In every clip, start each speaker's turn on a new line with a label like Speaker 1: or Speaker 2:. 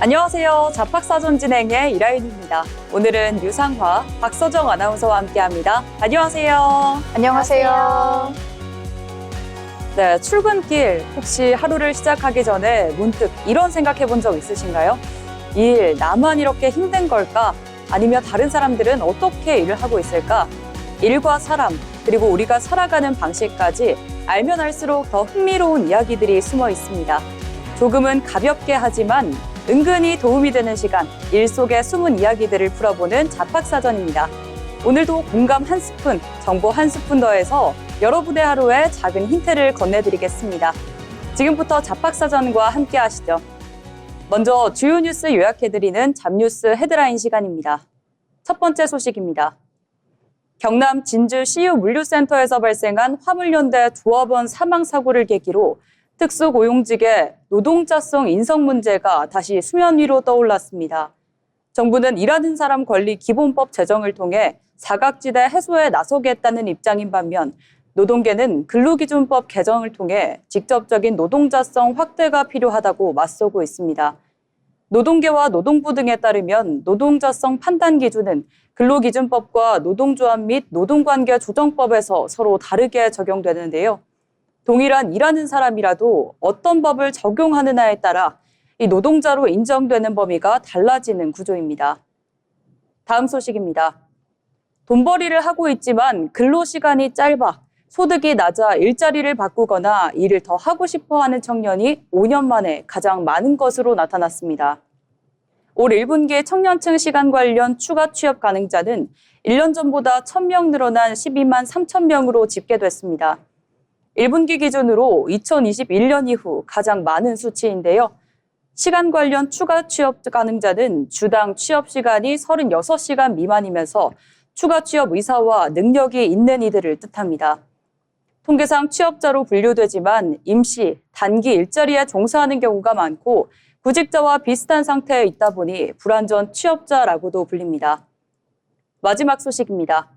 Speaker 1: 안녕하세요. 잡학사전 진행의 이라윤입니다. 오늘은 유상화, 박서정 아나운서와 함께합니다. 안녕하세요.
Speaker 2: 안녕하세요.
Speaker 1: 네, 출근길 혹시 하루를 시작하기 전에 문득 이런 생각해 본 적 있으신가요? 이 일 나만 이렇게 힘든 걸까? 아니면 다른 사람들은 어떻게 일을 하고 있을까? 일과 사람, 그리고 우리가 살아가는 방식까지 알면 알수록 더 흥미로운 이야기들이 숨어 있습니다. 조금은 가볍게 하지만 은근히 도움이 되는 시간, 일 속의 숨은 이야기들을 풀어보는 잡학사전입니다. 오늘도 공감 한 스푼, 정보 한 스푼 더해서 여러분의 하루에 작은 힌트를 건네드리겠습니다. 지금부터 잡학사전과 함께 하시죠. 먼저 주요 뉴스 요약해드리는 잡뉴스 헤드라인 시간입니다. 첫 번째 소식입니다. 경남 진주 CU 물류센터에서 발생한 화물연대 조합원 사망 사고를 계기로 특수고용직의 노동자성 인성 문제가 다시 수면 위로 떠올랐습니다. 정부는 일하는 사람 권리 기본법 제정을 통해 사각지대 해소에 나서겠다는 입장인 반면 노동계는 근로기준법 개정을 통해 직접적인 노동자성 확대가 필요하다고 맞서고 있습니다. 노동계와 노동부 등에 따르면 노동자성 판단 기준은 근로기준법과 노동조합 및 노동관계 조정법에서 서로 다르게 적용되는데요. 동일한 일하는 사람이라도 어떤 법을 적용하느냐에 따라 이 노동자로 인정되는 범위가 달라지는 구조입니다. 다음 소식입니다. 돈벌이를 하고 있지만 근로시간이 짧아 소득이 낮아 일자리를 바꾸거나 일을 더 하고 싶어하는 청년이 5년 만에 가장 많은 것으로 나타났습니다. 올 1분기 청년층 시간 관련 추가 취업 가능자는 1년 전보다 1,000명 늘어난 12만 3천 명으로 집계됐습니다. 1분기 기준으로 2021년 이후 가장 많은 수치인데요. 시간 관련 추가 취업 가능자는 주당 취업 시간이 36시간 미만이면서 추가 취업 의사와 능력이 있는 이들을 뜻합니다. 통계상 취업자로 분류되지만 임시, 단기 일자리에 종사하는 경우가 많고 구직자와 비슷한 상태에 있다 보니 불완전 취업자라고도 불립니다. 마지막 소식입니다.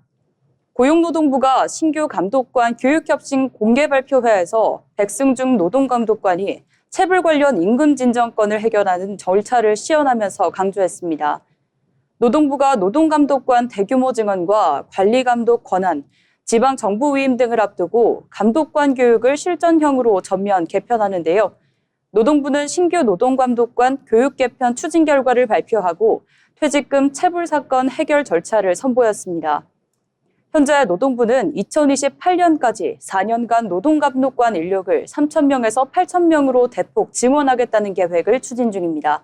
Speaker 1: 고용노동부가 신규 감독관 교육협신 공개발표회에서 백승중 노동감독관이 체불 관련 임금 진정권을 해결하는 절차를 시연하면서 강조했습니다. 노동부가 노동감독관 대규모 증언과 관리감독 권한, 지방정부 위임 등을 앞두고 감독관 교육을 실전형으로 전면 개편하는데요. 노동부는 신규 노동감독관 교육 개편 추진 결과를 발표하고 퇴직금 체불 사건 해결 절차를 선보였습니다. 현재 노동부는 2028년까지 4년간 노동감독관 인력을 3,000명에서 8,000명으로 대폭 증원하겠다는 계획을 추진 중입니다.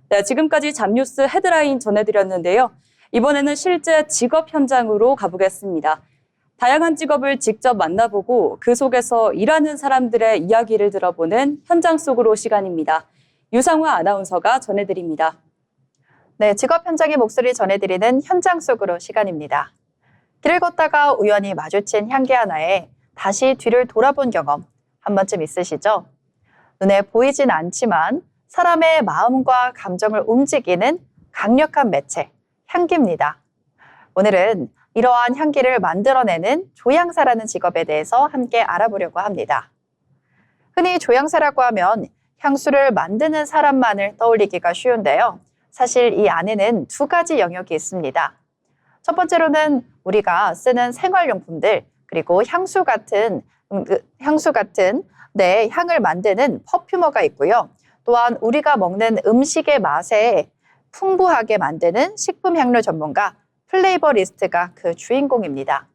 Speaker 1: 네, 지금까지 잡뉴스 헤드라인 전해드렸는데요. 이번에는 실제 직업 현장으로 가보겠습니다. 다양한 직업을 직접 만나보고 그 속에서 일하는 사람들의 이야기를 들어보는 현장 속으로 시간입니다. 유상화 아나운서가 전해드립니다.
Speaker 2: 네, 직업 현장의 목소리 전해드리는 현장 속으로 시간입니다. 길을 걷다가 우연히 마주친 향기 하나에 다시 뒤를 돌아본 경험 한 번쯤 있으시죠? 눈에 보이진 않지만 사람의 마음과 감정을 움직이는 강력한 매체, 향기입니다. 오늘은 이러한 향기를 만들어내는 조향사라는 직업에 대해서 함께 알아보려고 합니다. 흔히 조향사라고 하면 향수를 만드는 사람만을 떠올리기가 쉬운데요. 사실 이 안에는 두 가지 영역이 있습니다. 첫 번째로는 우리가 쓰는 생활용품들, 그리고 향수 같은 향을 만드는 퍼퓸머가 있고요. 또한 우리가 먹는 음식의 맛에 풍부하게 만드는 식품향료 전문가 플레이버리스트가 그 주인공입니다.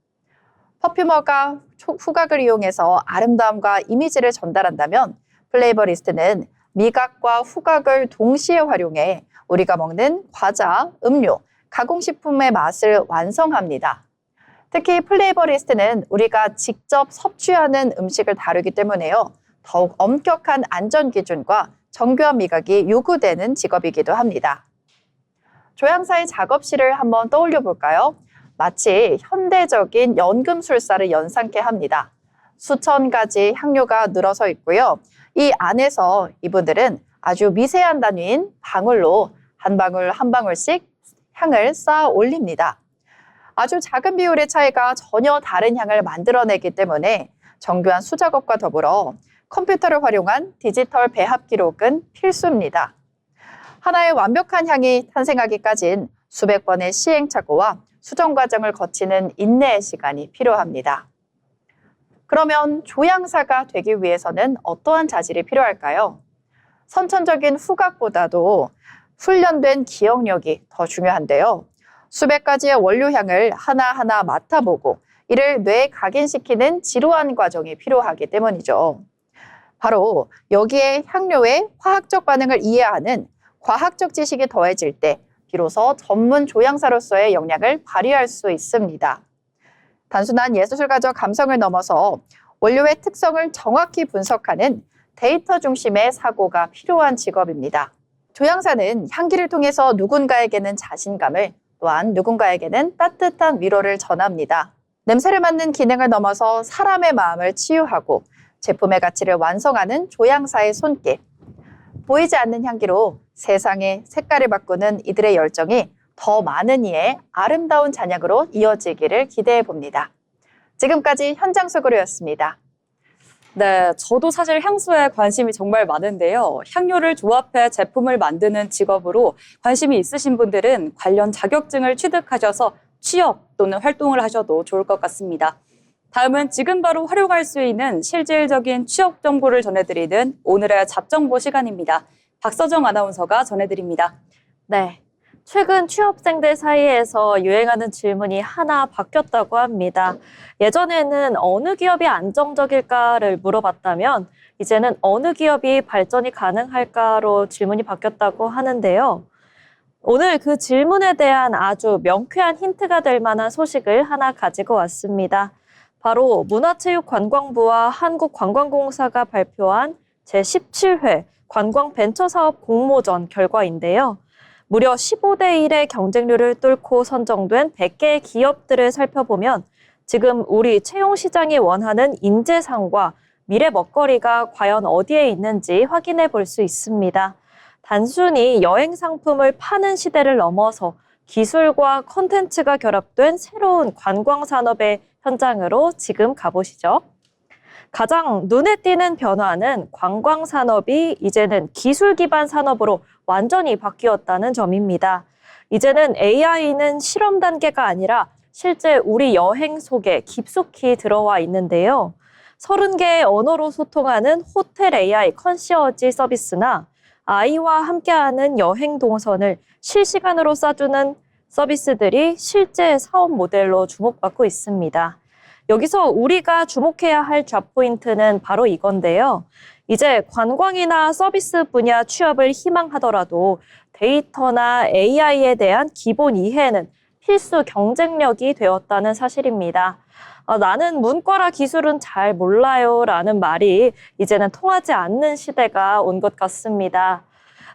Speaker 2: 퍼퓸머가 후각을 이용해서 아름다움과 이미지를 전달한다면 플레이버리스트는 미각과 후각을 동시에 활용해 우리가 먹는 과자, 음료, 가공식품의 맛을 완성합니다. 특히 플레이버리스트는 우리가 직접 섭취하는 음식을 다루기 때문에요. 더욱 엄격한 안전기준과 정교한 미각이 요구되는 직업이기도 합니다. 조향사의 작업실을 한번 떠올려 볼까요? 마치 현대적인 연금술사를 연상케 합니다. 수천 가지 향료가 늘어서 있고요. 이 안에서 이분들은 아주 미세한 단위인 방울로 한 방울 한 방울씩 향을 쌓아 올립니다. 아주 작은 비율의 차이가 전혀 다른 향을 만들어내기 때문에 정교한 수작업과 더불어 컴퓨터를 활용한 디지털 배합 기록은 필수입니다. 하나의 완벽한 향이 탄생하기까진 수백 번의 시행착오와 수정 과정을 거치는 인내의 시간이 필요합니다. 그러면 조향사가 되기 위해서는 어떠한 자질이 필요할까요? 선천적인 후각보다도 훈련된 기억력이 더 중요한데요. 수백 가지의 원료향을 하나하나 맡아보고 이를 뇌에 각인시키는 지루한 과정이 필요하기 때문이죠. 바로 여기에 향료의 화학적 반응을 이해하는 과학적 지식이 더해질 때 비로소 전문 조향사로서의 역량을 발휘할 수 있습니다. 단순한 예술가적 감성을 넘어서 원료의 특성을 정확히 분석하는 데이터 중심의 사고가 필요한 직업입니다. 조향사는 향기를 통해서 누군가에게는 자신감을, 또한 누군가에게는 따뜻한 위로를 전합니다. 냄새를 맡는 기능을 넘어서 사람의 마음을 치유하고 제품의 가치를 완성하는 조향사의 손길. 보이지 않는 향기로 세상의 색깔을 바꾸는 이들의 열정이 더 많은 이의 아름다운 잔향으로 이어지기를 기대해 봅니다. 지금까지 현장 속으로였습니다.
Speaker 1: 네, 저도 사실 향수에 관심이 정말 많은데요. 향료를 조합해 제품을 만드는 직업으로 관심이 있으신 분들은 관련 자격증을 취득하셔서 취업 또는 활동을 하셔도 좋을 것 같습니다. 다음은 지금 바로 활용할 수 있는 실질적인 취업 정보를 전해드리는 오늘의 잡정보 시간입니다. 박서정 아나운서가 전해드립니다.
Speaker 3: 네. 최근 취업생들 사이에서 유행하는 질문이 하나 바뀌었다고 합니다. 예전에는 어느 기업이 안정적일까를 물어봤다면 이제는 어느 기업이 발전이 가능할까로 질문이 바뀌었다고 하는데요. 오늘 그 질문에 대한 아주 명쾌한 힌트가 될 만한 소식을 하나 가지고 왔습니다. 바로 문화체육관광부와 한국관광공사가 발표한 제17회 관광벤처사업 공모전 결과인데요. 무려 15대 1의 경쟁률을 뚫고 선정된 100개의 기업들을 살펴보면 지금 우리 채용시장이 원하는 인재상과 미래 먹거리가 과연 어디에 있는지 확인해 볼 수 있습니다. 단순히 여행 상품을 파는 시대를 넘어서 기술과 콘텐츠가 결합된 새로운 관광산업의 현장으로 지금 가보시죠. 가장 눈에 띄는 변화는 관광산업이 이제는 기술 기반 산업으로 완전히 바뀌었다는 점입니다. 이제는 AI는 실험 단계가 아니라 실제 우리 여행 속에 깊숙이 들어와 있는데요. 30개의 언어로 소통하는 호텔 AI 컨시어지 서비스나 아이와 함께하는 여행 동선을 실시간으로 쏴주는 서비스들이 실제 사업 모델로 주목받고 있습니다. 여기서 우리가 주목해야 할 잡포인트는 바로 이건데요. 이제 관광이나 서비스 분야 취업을 희망하더라도 데이터나 AI에 대한 기본 이해는 필수 경쟁력이 되었다는 사실입니다. 나는 문과라 기술은 잘 몰라요 라는 말이 이제는 통하지 않는 시대가 온 것 같습니다.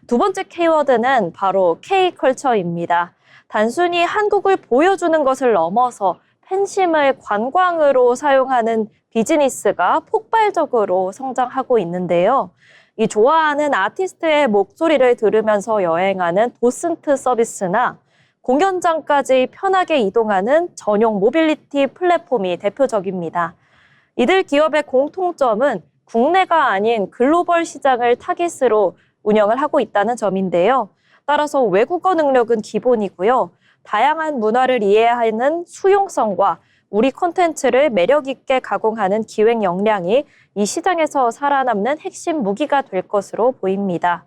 Speaker 3: 두 번째 키워드는 바로 K컬처입니다. 단순히 한국을 보여주는 것을 넘어서 팬심을 관광으로 사용하는 비즈니스가 폭발적으로 성장하고 있는데요. 이 좋아하는 아티스트의 목소리를 들으면서 여행하는 도슨트 서비스나 공연장까지 편하게 이동하는 전용 모빌리티 플랫폼이 대표적입니다. 이들 기업의 공통점은 국내가 아닌 글로벌 시장을 타깃으로 운영을 하고 있다는 점인데요. 따라서 외국어 능력은 기본이고요. 다양한 문화를 이해하는 수용성과 우리 콘텐츠를 매력 있게 가공하는 기획 역량이 이 시장에서 살아남는 핵심 무기가 될 것으로 보입니다.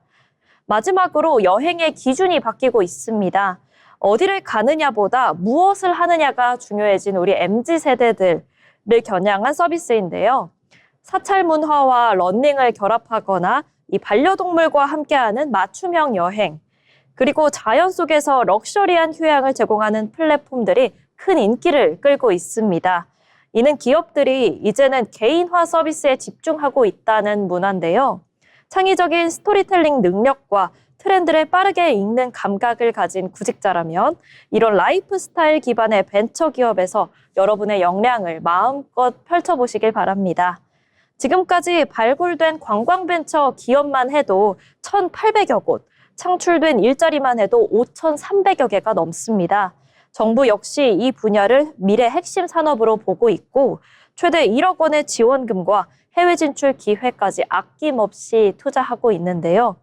Speaker 3: 마지막으로 여행의 기준이 바뀌고 있습니다. 어디를 가느냐보다 무엇을 하느냐가 중요해진 우리 MZ세대들을 겨냥한 서비스인데요. 사찰 문화와 러닝을 결합하거나 이 반려동물과 함께하는 맞춤형 여행, 그리고 자연 속에서 럭셔리한 휴양을 제공하는 플랫폼들이 큰 인기를 끌고 있습니다. 이는 기업들이 이제는 개인화 서비스에 집중하고 있다는 문화인데요. 창의적인 스토리텔링 능력과 트렌드를 빠르게 읽는 감각을 가진 구직자라면 이런 라이프 스타일 기반의 벤처 기업에서 여러분의 역량을 마음껏 펼쳐보시길 바랍니다. 지금까지 발굴된 관광벤처 기업만 해도 1,800여 곳, 창출된 일자리만 해도 5,300여 개가 넘습니다. 정부 역시 이 분야를 미래 핵심 산업으로 보고 있고 최대 1억 원의 지원금과 해외 진출 기회까지 아낌없이 투자하고 있는데요.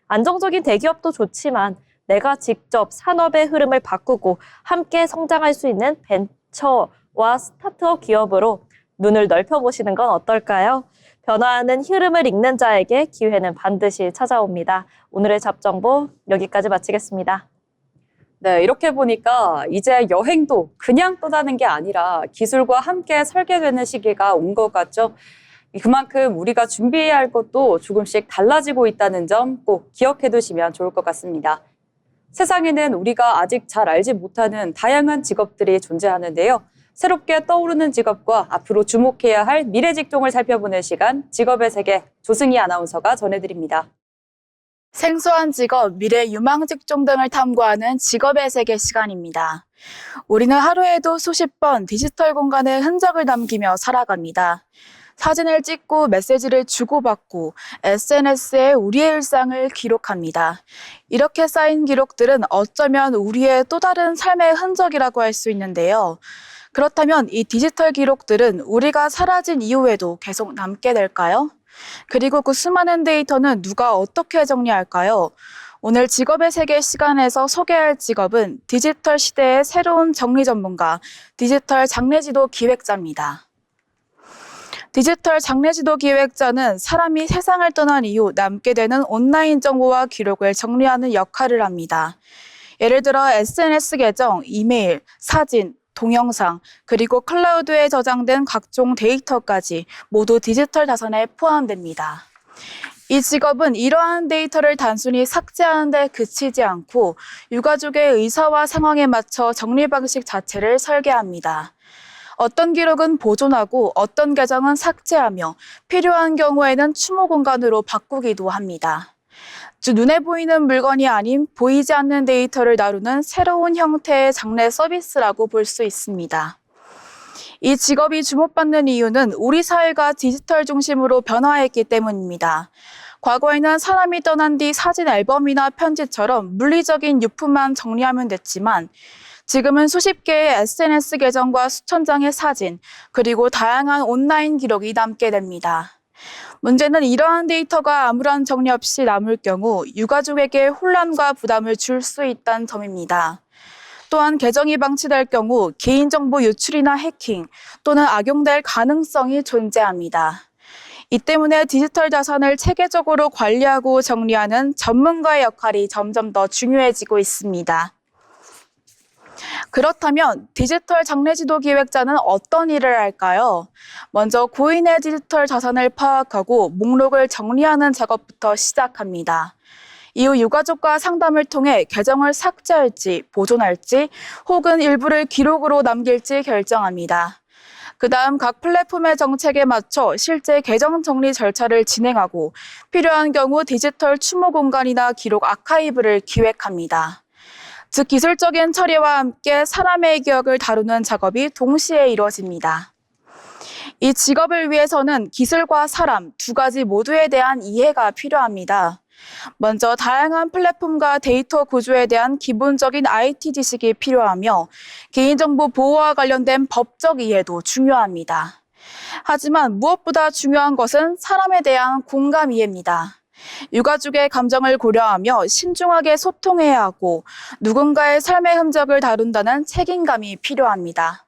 Speaker 3: 안정적인 대기업도 좋지만 내가 직접 산업의 흐름을 바꾸고 함께 성장할 수 있는 벤처와 스타트업 기업으로 눈을 넓혀보시는 건 어떨까요? 변화하는 흐름을 읽는 자에게 기회는 반드시 찾아옵니다. 오늘의 잡정보 여기까지 마치겠습니다.
Speaker 1: 네, 이렇게 보니까 이제 여행도 그냥 떠나는 게 아니라 기술과 함께 설계되는 시기가 온 것 같죠? 그만큼 우리가 준비해야 할 것도 조금씩 달라지고 있다는 점 꼭 기억해 두시면 좋을 것 같습니다. 세상에는 우리가 아직 잘 알지 못하는 다양한 직업들이 존재하는데요. 새롭게 떠오르는 직업과 앞으로 주목해야 할 미래 직종을 살펴보는 시간, 직업의 세계, 조승희 아나운서가 전해드립니다.
Speaker 4: 생소한 직업, 미래 유망 직종 등을 탐구하는 직업의 세계 시간입니다. 우리는 하루에도 수십 번 디지털 공간에 흔적을 남기며 살아갑니다. 사진을 찍고 메시지를 주고받고 SNS에 우리의 일상을 기록합니다. 이렇게 쌓인 기록들은 어쩌면 우리의 또 다른 삶의 흔적이라고 할 수 있는데요. 그렇다면 이 디지털 기록들은 우리가 사라진 이후에도 계속 남게 될까요? 그리고 그 수많은 데이터는 누가 어떻게 정리할까요? 오늘 직업의 세계 시간에서 소개할 직업은 디지털 시대의 새로운 정리 전문가, 디지털 장례지도 기획자입니다. 디지털 장례지도 기획자는 사람이 세상을 떠난 이후 남게 되는 온라인 정보와 기록을 정리하는 역할을 합니다. 예를 들어 SNS 계정, 이메일, 사진, 동영상, 그리고 클라우드에 저장된 각종 데이터까지 모두 디지털 자산에 포함됩니다. 이 직업은 이러한 데이터를 단순히 삭제하는 데 그치지 않고 유가족의 의사와 상황에 맞춰 정리 방식 자체를 설계합니다. 어떤 기록은 보존하고 어떤 계정은 삭제하며 필요한 경우에는 추모 공간으로 바꾸기도 합니다. 즉 눈에 보이는 물건이 아닌 보이지 않는 데이터를 다루는 새로운 형태의 장례 서비스라고 볼 수 있습니다. 이 직업이 주목받는 이유는 우리 사회가 디지털 중심으로 변화했기 때문입니다. 과거에는 사람이 떠난 뒤 사진 앨범이나 편지처럼 물리적인 유품만 정리하면 됐지만 지금은 수십 개의 SNS 계정과 수천 장의 사진, 그리고 다양한 온라인 기록이 남게 됩니다. 문제는 이러한 데이터가 아무런 정리 없이 남을 경우 유가족에게 혼란과 부담을 줄 수 있다는 점입니다. 또한 계정이 방치될 경우 개인정보 유출이나 해킹 또는 악용될 가능성이 존재합니다. 이 때문에 디지털 자산을 체계적으로 관리하고 정리하는 전문가의 역할이 점점 더 중요해지고 있습니다. 그렇다면 디지털 장례지도 기획자는 어떤 일을 할까요? 먼저 고인의 디지털 자산을 파악하고 목록을 정리하는 작업부터 시작합니다. 이후 유가족과 상담을 통해 계정을 삭제할지, 보존할지, 혹은 일부를 기록으로 남길지 결정합니다. 그 다음 각 플랫폼의 정책에 맞춰 실제 계정 정리 절차를 진행하고 필요한 경우 디지털 추모 공간이나 기록 아카이브를 기획합니다. 즉 기술적인 처리와 함께 사람의 기억을 다루는 작업이 동시에 이루어집니다. 이 직업을 위해서는 기술과 사람 두 가지 모두에 대한 이해가 필요합니다. 먼저 다양한 플랫폼과 데이터 구조에 대한 기본적인 IT 지식이 필요하며 개인정보 보호와 관련된 법적 이해도 중요합니다. 하지만 무엇보다 중요한 것은 사람에 대한 공감 이해입니다. 유가족의 감정을 고려하며 신중하게 소통해야 하고 누군가의 삶의 흔적을 다룬다는 책임감이 필요합니다.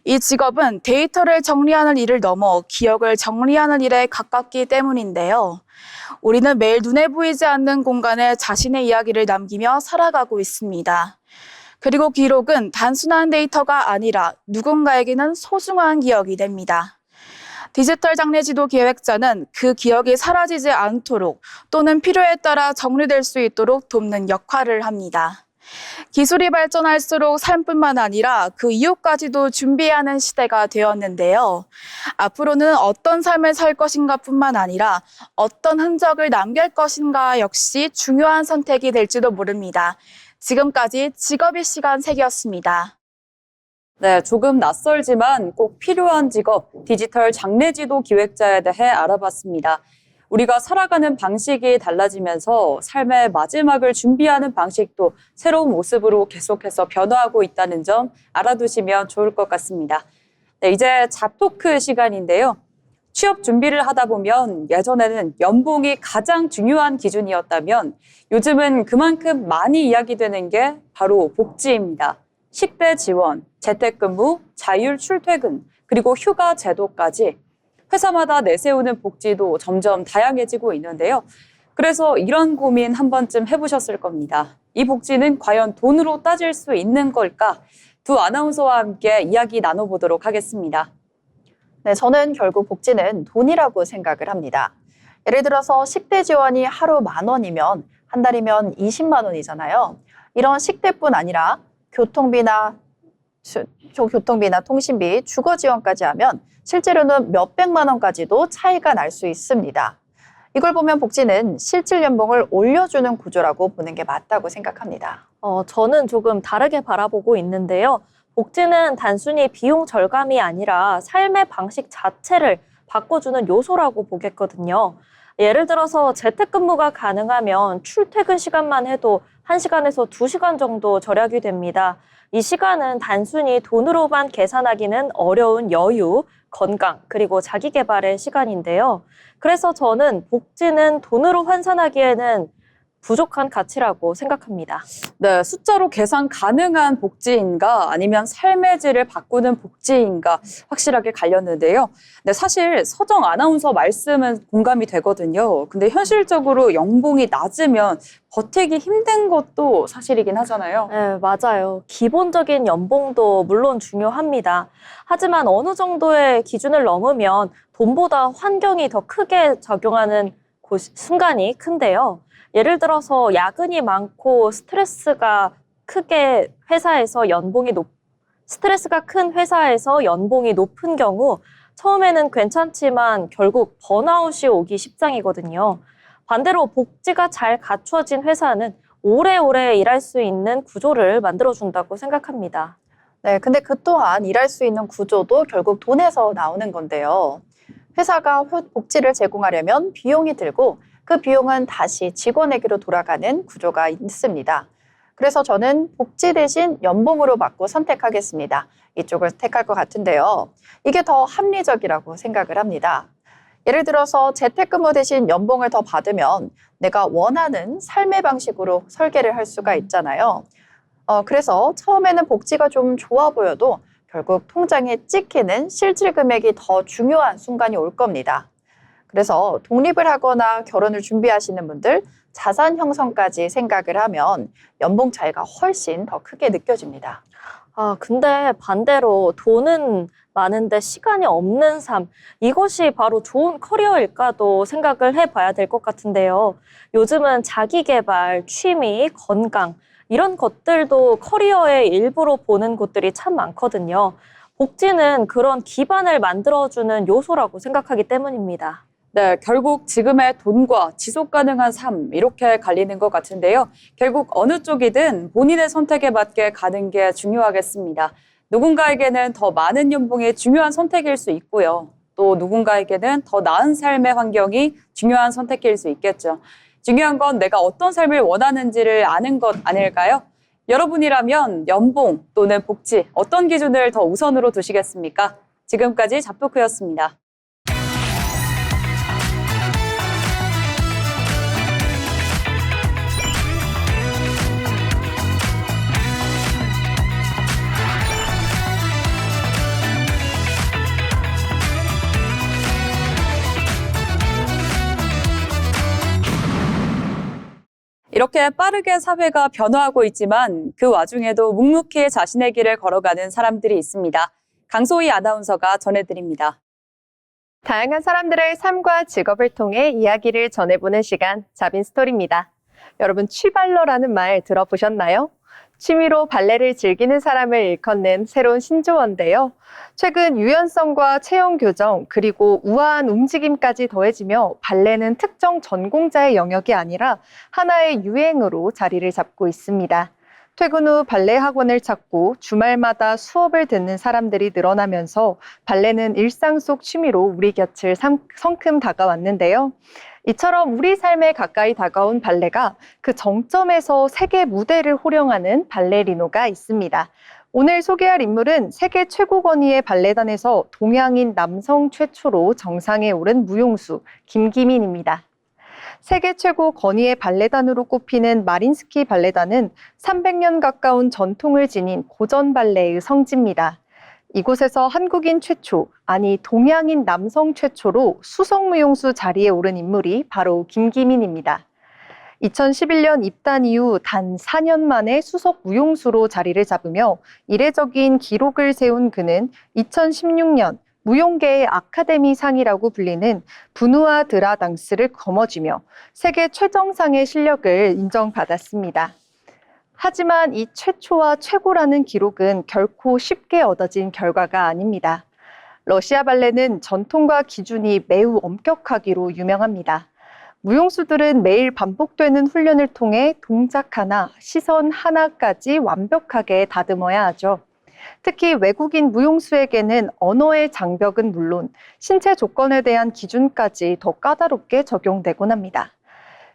Speaker 4: 이 직업은 데이터를 정리하는 일을 넘어 기억을 정리하는 일에 가깝기 때문인데요. 우리는 매일 눈에 보이지 않는 공간에 자신의 이야기를 남기며 살아가고 있습니다. 그리고 기록은 단순한 데이터가 아니라 누군가에게는 소중한 기억이 됩니다. 디지털 장례지도 기획자는 그 기억이 사라지지 않도록 또는 필요에 따라 정리될 수 있도록 돕는 역할을 합니다. 기술이 발전할수록 삶뿐만 아니라 그 이후까지도 준비해야 하는 시대가 되었는데요. 앞으로는 어떤 삶을 살 것인가 뿐만 아니라 어떤 흔적을 남길 것인가 역시 중요한 선택이 될지도 모릅니다. 지금까지 직업의 시간 세계였습니다.
Speaker 1: 네, 조금 낯설지만 꼭 필요한 직업, 디지털 장례지도 기획자에 대해 알아봤습니다. 우리가 살아가는 방식이 달라지면서 삶의 마지막을 준비하는 방식도 새로운 모습으로 계속해서 변화하고 있다는 점 알아두시면 좋을 것 같습니다. 네, 이제 잡토크 시간인데요. 취업 준비를 하다 보면 예전에는 연봉이 가장 중요한 기준이었다면 요즘은 그만큼 많이 이야기되는 게 바로 복지입니다. 식대 지원, 재택근무, 자율 출퇴근, 그리고 휴가 제도까지 회사마다 내세우는 복지도 점점 다양해지고 있는데요. 그래서 이런 고민 한 번쯤 해보셨을 겁니다. 이 복지는 과연 돈으로 따질 수 있는 걸까? 두 아나운서와 함께 이야기 나눠보도록 하겠습니다.
Speaker 2: 네, 저는 결국 복지는 돈이라고 생각을 합니다. 예를 들어서 식대 지원이 하루 10,000원이면 한 달이면 20만 원이잖아요. 이런 식대뿐 아니라 교통비나 통신비, 주거 지원까지 하면 실제로는 몇백만 원까지도 차이가 날 수 있습니다. 이걸 보면 복지는 실질 연봉을 올려주는 구조라고 보는 게 맞다고 생각합니다.
Speaker 3: 저는 조금 다르게 바라보고 있는데요. 복지는 단순히 비용 절감이 아니라 삶의 방식 자체를 바꿔주는 요소라고 보겠거든요. 예를 들어서 재택근무가 가능하면 출퇴근 시간만 해도 1시간에서 2시간 정도 절약이 됩니다. 이 시간은 단순히 돈으로만 계산하기는 어려운 여유, 건강, 그리고 자기 개발의 시간인데요. 그래서 저는 복지는 돈으로 환산하기에는 부족한 가치라고 생각합니다.
Speaker 1: 네, 숫자로 계산 가능한 복지인가 아니면 삶의 질을 바꾸는 복지인가 확실하게 갈렸는데요. 네, 사실 서정 아나운서 말씀은 공감이 되거든요. 근데 현실적으로 연봉이 낮으면 버티기 힘든 것도 사실이긴 하잖아요.
Speaker 3: 네, 맞아요. 기본적인 연봉도 물론 중요합니다. 하지만 어느 정도의 기준을 넘으면 돈보다 환경이 더 크게 작용하는 순간이 큰데요. 예를 들어서 야근이 많고 스트레스가 큰 회사에서 연봉이 높은 경우 처음에는 괜찮지만 결국 번아웃이 오기 십상이거든요. 반대로 복지가 잘 갖추어진 회사는 오래오래 일할 수 있는 구조를 만들어준다고 생각합니다.
Speaker 2: 네, 근데 그 또한 일할 수 있는 구조도 결국 돈에서 나오는 건데요. 회사가 복지를 제공하려면 비용이 들고 그 비용은 다시 직원에게로 돌아가는 구조가 있습니다. 그래서 저는 복지 대신 연봉으로 받고 선택하겠습니다. 이쪽을 택할 것 같은데요. 이게 더 합리적이라고 생각을 합니다. 예를 들어서 재택근무 대신 연봉을 더 받으면 내가 원하는 삶의 방식으로 설계를 할 수가 있잖아요. 그래서 처음에는 복지가 좀 좋아 보여도 결국 통장에 찍히는 실질 금액이 더 중요한 순간이 올 겁니다. 그래서 독립을 하거나 결혼을 준비하시는 분들 자산 형성까지 생각을 하면 연봉 차이가 훨씬 더 크게 느껴집니다.
Speaker 3: 근데 반대로 돈은 많은데 시간이 없는 삶, 이것이 바로 좋은 커리어일까도 생각을 해봐야 될 것 같은데요. 요즘은 자기 개발, 취미, 건강 이런 것들도 커리어의 일부로 보는 곳들이 참 많거든요. 복지는 그런 기반을 만들어주는 요소라고 생각하기 때문입니다.
Speaker 1: 네, 결국 지금의 돈과 지속 가능한 삶 이렇게 갈리는 것 같은데요. 결국 어느 쪽이든 본인의 선택에 맞게 가는 게 중요하겠습니다. 누군가에게는 더 많은 연봉이 중요한 선택일 수 있고요. 또 누군가에게는 더 나은 삶의 환경이 중요한 선택일 수 있겠죠. 중요한 건 내가 어떤 삶을 원하는지를 아는 것 아닐까요? 여러분이라면 연봉 또는 복지 어떤 기준을 더 우선으로 두시겠습니까? 지금까지 잡토크였습니다. 이렇게 빠르게 사회가 변화하고 있지만 그 와중에도 묵묵히 자신의 길을 걸어가는 사람들이 있습니다. 강소희 아나운서가 전해드립니다.
Speaker 5: 다양한 사람들의 삶과 직업을 통해 이야기를 전해보는 시간, 자빈스토리입니다. 여러분, 취발러라는 말 들어보셨나요? 취미로 발레를 즐기는 사람을 일컫는 새로운 신조어인데요. 최근 유연성과 체형 교정, 그리고 우아한 움직임까지 더해지며 발레는 특정 전공자의 영역이 아니라 하나의 유행으로 자리를 잡고 있습니다. 퇴근 후 발레 학원을 찾고 주말마다 수업을 듣는 사람들이 늘어나면서 발레는 일상 속 취미로 우리 곁을 성큼 다가왔는데요. 이처럼 우리 삶에 가까이 다가온 발레가 그 정점에서 세계 무대를 호령하는 발레리노가 있습니다. 오늘 소개할 인물은 세계 최고 권위의 발레단에서 동양인 남성 최초로 정상에 오른 무용수 김기민입니다. 세계 최고 권위의 발레단으로 꼽히는 마린스키 발레단은 300년 가까운 전통을 지닌 고전 발레의 성지입니다. 이곳에서 한국인 최초, 아니 동양인 남성 최초로 수석 무용수 자리에 오른 인물이 바로 김기민입니다. 2011년 입단 이후 단 4년 만에 수석 무용수로 자리를 잡으며 이례적인 기록을 세운 그는 2016년 무용계의 아카데미 상이라고 불리는 부누아 드라 당스를 거머쥐며 세계 최정상의 실력을 인정받았습니다. 하지만 이 최초와 최고라는 기록은 결코 쉽게 얻어진 결과가 아닙니다. 러시아 발레는 전통과 기준이 매우 엄격하기로 유명합니다. 무용수들은 매일 반복되는 훈련을 통해 동작 하나, 시선 하나까지 완벽하게 다듬어야 하죠. 특히 외국인 무용수에게는 언어의 장벽은 물론 신체 조건에 대한 기준까지 더 까다롭게 적용되곤 합니다.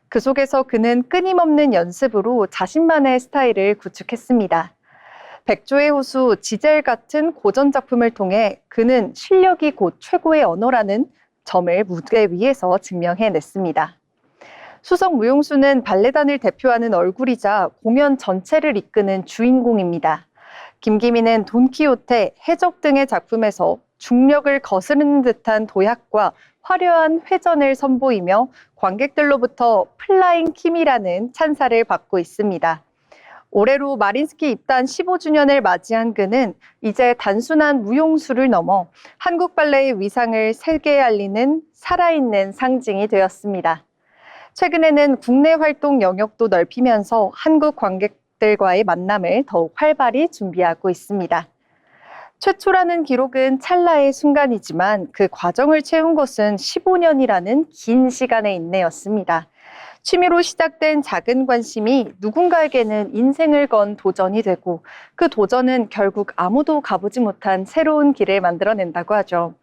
Speaker 5: 그 속에서 그는 끊임없는 연습으로 자신만의 스타일을 구축했습니다. 백조의 호수, 지젤 같은 고전 작품을 통해 그는 실력이 곧 최고의 언어라는 점을 무대 위에서 증명해냈습니다. 수석 무용수는 발레단을 대표하는 얼굴이자 공연 전체를 이끄는 주인공입니다. 김기민은 돈키호테, 해적 등의 작품에서 중력을 거스르는 듯한 도약과 화려한 회전을 선보이며 관객들로부터 플라잉 킴이라는 찬사를 받고 있습니다. 올해로 마린스키 입단 15주년을 맞이한 그는 이제 단순한 무용수를 넘어 한국 발레의 위상을 세계에 알리는 살아있는 상징이 되었습니다. 최근에는 국내 활동 영역도 넓히면서 한국 관객들과의 만남을 더욱 활발히 준비하고 있습니다. 최초라는 기록은 찰나의 순간이지만 그 과정을 채운 것은 15년이라는 긴 시간의 인내였습니다. 취미로 시작된 작은 관심이 누군가에게는 인생을 건 도전이 되고 그 도전은 결국 아무도 가보지 못한 새로운 길을 만들어낸다고 하죠.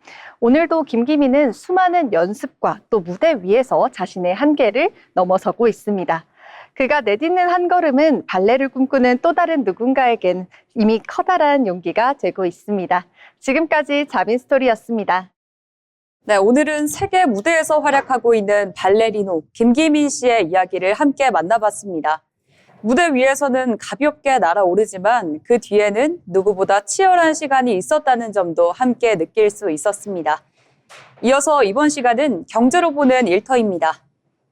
Speaker 5: 오늘도 김기민은 수많은 연습과 또 무대 위에서 자신의 한계를 넘어서고 있습니다. 그가 내딛는 한 걸음은 발레를 꿈꾸는 또 다른 누군가에겐 이미 커다란 용기가 되고 있습니다. 지금까지 자빈스토리였습니다.
Speaker 1: 네, 오늘은 세계 무대에서 활약하고 있는 발레리노 김기민 씨의 이야기를 함께 만나봤습니다. 무대 위에서는 가볍게 날아오르지만 그 뒤에는 누구보다 치열한 시간이 있었다는 점도 함께 느낄 수 있었습니다. 이어서 이번 시간은 경제로 보는 일터입니다.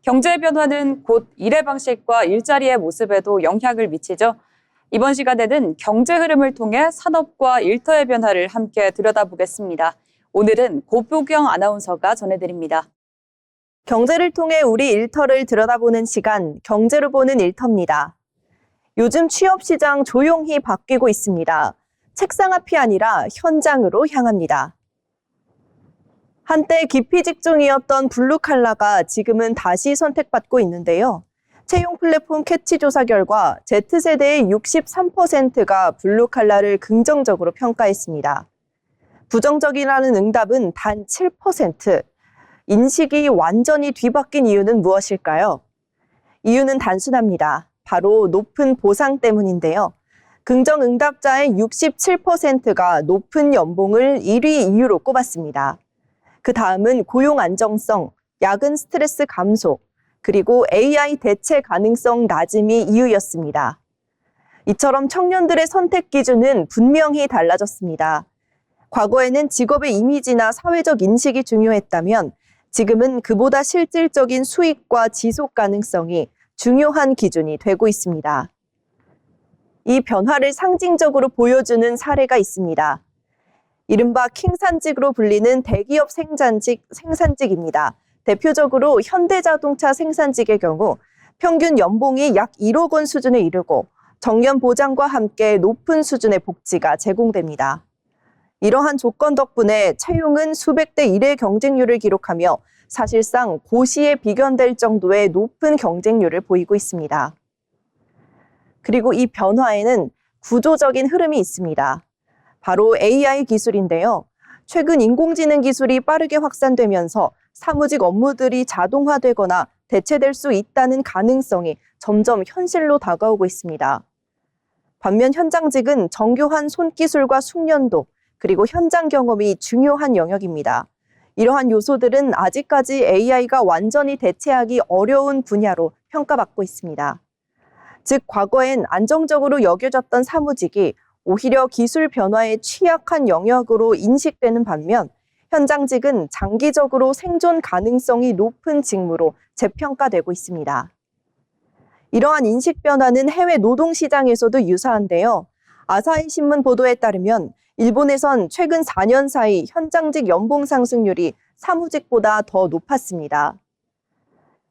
Speaker 1: 경제의 변화는 곧 일의 방식과 일자리의 모습에도 영향을 미치죠. 이번 시간에는 경제 흐름을 통해 산업과 일터의 변화를 함께 들여다보겠습니다. 오늘은 고보경 아나운서가 전해드립니다.
Speaker 6: 경제를 통해 우리 일터를 들여다보는 시간, 경제로 보는 일터입니다. 요즘 취업시장 조용히 바뀌고 있습니다. 책상 앞이 아니라 현장으로 향합니다. 한때 기피 직종이었던 블루칼라가 지금은 다시 선택받고 있는데요. 채용 플랫폼 캐치 조사 결과 Z세대의 63%가 블루칼라를 긍정적으로 평가했습니다. 부정적이라는 응답은 단 7%. 인식이 완전히 뒤바뀐 이유는 무엇일까요? 이유는 단순합니다. 바로 높은 보상 때문인데요. 긍정 응답자의 67%가 높은 연봉을 1위 이유로 꼽았습니다. 그 다음은 고용 안정성, 야근 스트레스 감소, 그리고 AI 대체 가능성 낮음이 이유였습니다. 이처럼 청년들의 선택 기준은 분명히 달라졌습니다. 과거에는 직업의 이미지나 사회적 인식이 중요했다면 지금은 그보다 실질적인 수익과 지속 가능성이 중요한 기준이 되고 있습니다. 이 변화를 상징적으로 보여주는 사례가 있습니다. 이른바 킹산직으로 불리는 대기업 생산직입니다. 대표적으로 현대자동차 생산직의 경우 평균 연봉이 약 1억 원 수준에 이르고 정년 보장과 함께 높은 수준의 복지가 제공됩니다. 이러한 조건 덕분에 채용은 수백 대 1의 경쟁률을 기록하며 사실상 고시에 비견될 정도의 높은 경쟁률을 보이고 있습니다. 그리고 이 변화에는 구조적인 흐름이 있습니다. 바로 AI 기술인데요. 최근 인공지능 기술이 빠르게 확산되면서 사무직 업무들이 자동화되거나 대체될 수 있다는 가능성이 점점 현실로 다가오고 있습니다. 반면 현장직은 정교한 손기술과 숙련도, 그리고 현장 경험이 중요한 영역입니다. 이러한 요소들은 아직까지 AI가 완전히 대체하기 어려운 분야로 평가받고 있습니다. 즉, 과거엔 안정적으로 여겨졌던 사무직이 오히려 기술 변화에 취약한 영역으로 인식되는 반면 현장직은 장기적으로 생존 가능성이 높은 직무로 재평가되고 있습니다. 이러한 인식 변화는 해외 노동시장에서도 유사한데요. 아사히 신문 보도에 따르면 일본에선 최근 4년 사이 현장직 연봉 상승률이 사무직보다 더 높았습니다.